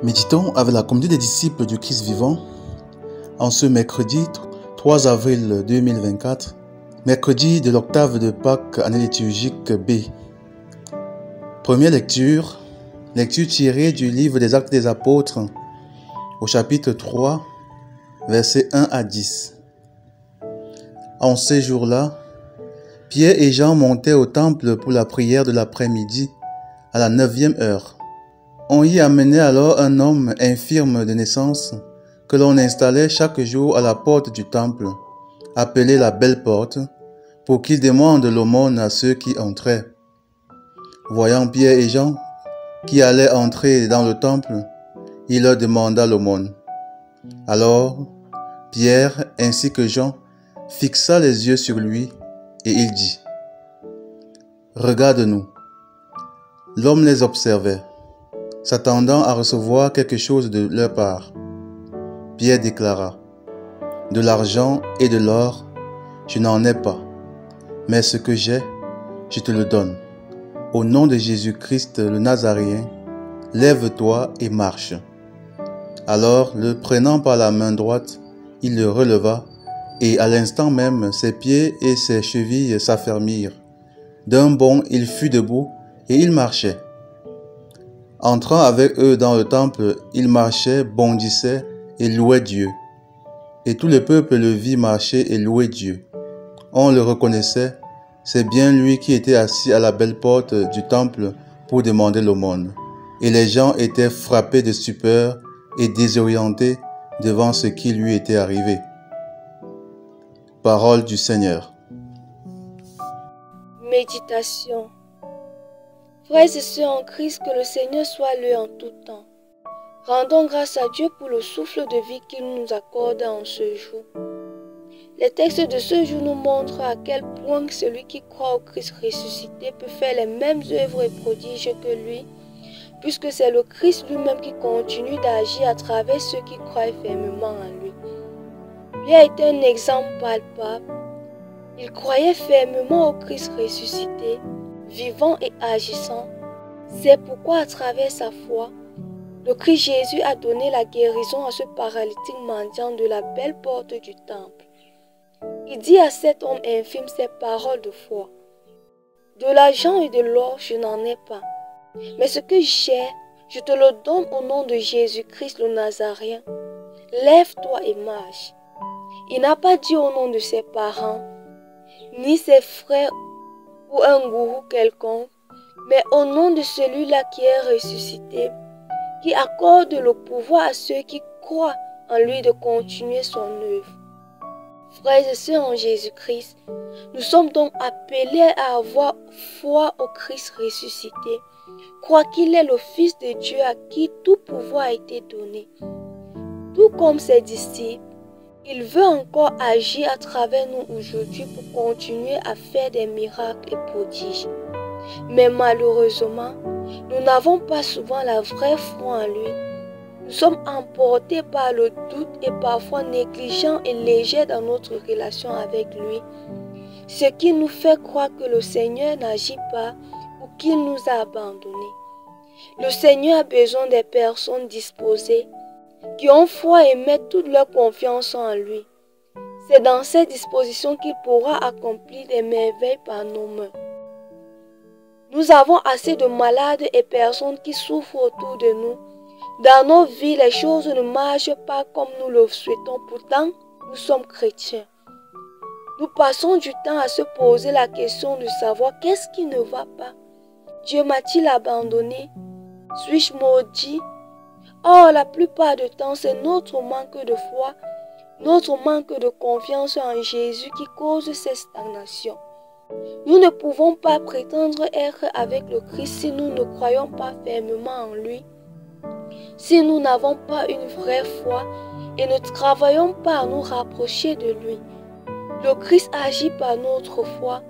Méditons avec la communauté des disciples du Christ vivant en ce mercredi 3 avril 2024, mercredi de l'octave de Pâques, année liturgique B. Première lecture tirée du livre des Actes des Apôtres au chapitre 3, versets 1 à 10. En ces jours-là, Pierre et Jean montaient au temple pour la prière de l'après-midi à la 9e heure. On y amenait alors un homme infirme de naissance que l'on installait chaque jour à la porte du temple, appelée la Belle Porte, pour qu'il demande l'aumône à ceux qui entraient. Voyant Pierre et Jean qui allaient entrer dans le temple, il leur demanda l'aumône. Alors, Pierre ainsi que Jean fixa les yeux sur lui et il dit : « Regarde-nous. » L'homme les observait, s'attendant à recevoir quelque chose de leur part. Pierre déclara : « De l'argent et de l'or, je n'en ai pas, mais ce que j'ai, je te le donne. Au nom de Jésus-Christ le Nazaréen, lève-toi et marche. » Alors, le prenant par la main droite, il le releva, et à l'instant même, ses pieds et ses chevilles s'affermirent. D'un bond, il fut debout, et il marchait. Entrant avec eux dans le temple, il marchait, bondissait et louait Dieu. Et tout le peuple le vit marcher et louer Dieu. On le reconnaissait, c'est bien lui qui était assis à la belle porte du temple pour demander l'aumône. Et les gens étaient frappés de stupeur et désorientés devant ce qui lui était arrivé. Parole du Seigneur. Méditation. Frères et sœurs en Christ, que le Seigneur soit loué en tout temps. Rendons grâce à Dieu pour le souffle de vie qu'il nous accorde en ce jour. Les textes de ce jour nous montrent à quel point celui qui croit au Christ ressuscité peut faire les mêmes œuvres et prodiges que lui, puisque c'est le Christ lui-même qui continue d'agir à travers ceux qui croient fermement en lui. Pierre était un exemple palpable. Il croyait fermement au Christ ressuscité, vivant et agissant. C'est pourquoi à travers sa foi, le Christ Jésus a donné la guérison à ce paralytique mendiant de la belle porte du temple. Il dit à cet homme infirme ces paroles de foi. De l'argent et de l'or, je n'en ai pas, mais ce que j'ai, je te le donne au nom de Jésus-Christ le Nazaréen. Lève-toi et marche. Il n'a pas dit au nom de ses parents, ni ses frères ou un gourou quelconque, mais au nom de celui-là qui est ressuscité, qui accorde le pouvoir à ceux qui croient en lui de continuer son œuvre. Frères et sœurs en Jésus-Christ, nous sommes donc appelés à avoir foi au Christ ressuscité, croire qu'il est le Fils de Dieu à qui tout pouvoir a été donné. Tout comme ses disciples, il veut encore agir à travers nous aujourd'hui pour continuer à faire des miracles et prodiges. Mais malheureusement, nous n'avons pas souvent la vraie foi en lui. Nous sommes emportés par le doute et parfois négligents et légers dans notre relation avec lui, ce qui nous fait croire que le Seigneur n'agit pas ou qu'il nous a abandonnés. Le Seigneur a besoin des personnes disposées, qui ont foi et mettent toute leur confiance en lui. C'est dans ces dispositions qu'il pourra accomplir des merveilles par nos mains. Nous avons assez de malades et personnes qui souffrent autour de nous. Dans nos vies, les choses ne marchent pas comme nous le souhaitons. Pourtant, nous sommes chrétiens. Nous passons du temps à se poser la question de savoir qu'est-ce qui ne va pas. Dieu m'a-t-il abandonné? Suis-je maudit? Or, la plupart du temps, c'est notre manque de foi, notre manque de confiance en Jésus qui cause cette stagnation. Nous ne pouvons pas prétendre être avec le Christ si nous ne croyons pas fermement en lui, si nous n'avons pas une vraie foi et ne travaillons pas à nous rapprocher de lui. Le Christ agit par notre foi.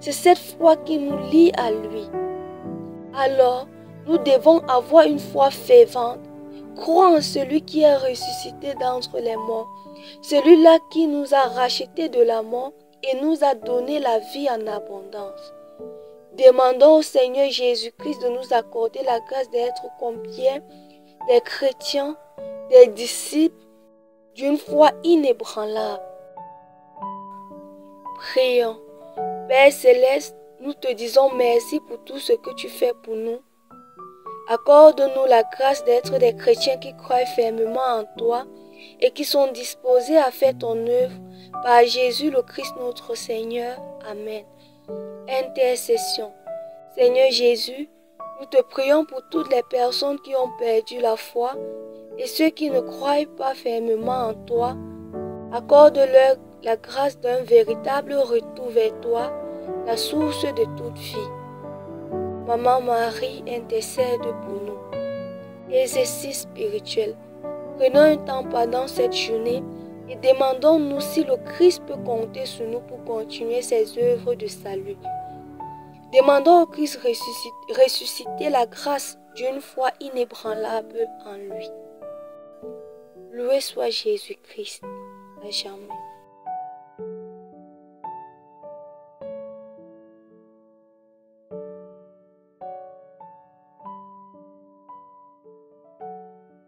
C'est cette foi qui nous lie à lui. Alors, nous devons avoir une foi fervente, croire en celui qui est ressuscité d'entre les morts, celui-là qui nous a rachetés de la mort et nous a donné la vie en abondance. Demandons au Seigneur Jésus-Christ de nous accorder la grâce d'être comme Pierre, des chrétiens, des disciples d'une foi inébranlable. Prions. Père Céleste, nous te disons merci pour tout ce que tu fais pour nous. Accorde-nous la grâce d'être des chrétiens qui croient fermement en toi et qui sont disposés à faire ton œuvre par Jésus le Christ notre Seigneur. Amen. Intercession. Seigneur Jésus, nous te prions pour toutes les personnes qui ont perdu la foi et ceux qui ne croient pas fermement en toi. Accorde-leur la grâce d'un véritable retour vers toi, la source de toute vie. Maman Marie, intercède pour nous. Exercice spirituel. Prenons un temps pendant cette journée et demandons-nous si le Christ peut compter sur nous pour continuer ses œuvres de salut. Demandons au Christ ressuscité la grâce d'une foi inébranlable en lui. Loué soit Jésus-Christ, à jamais.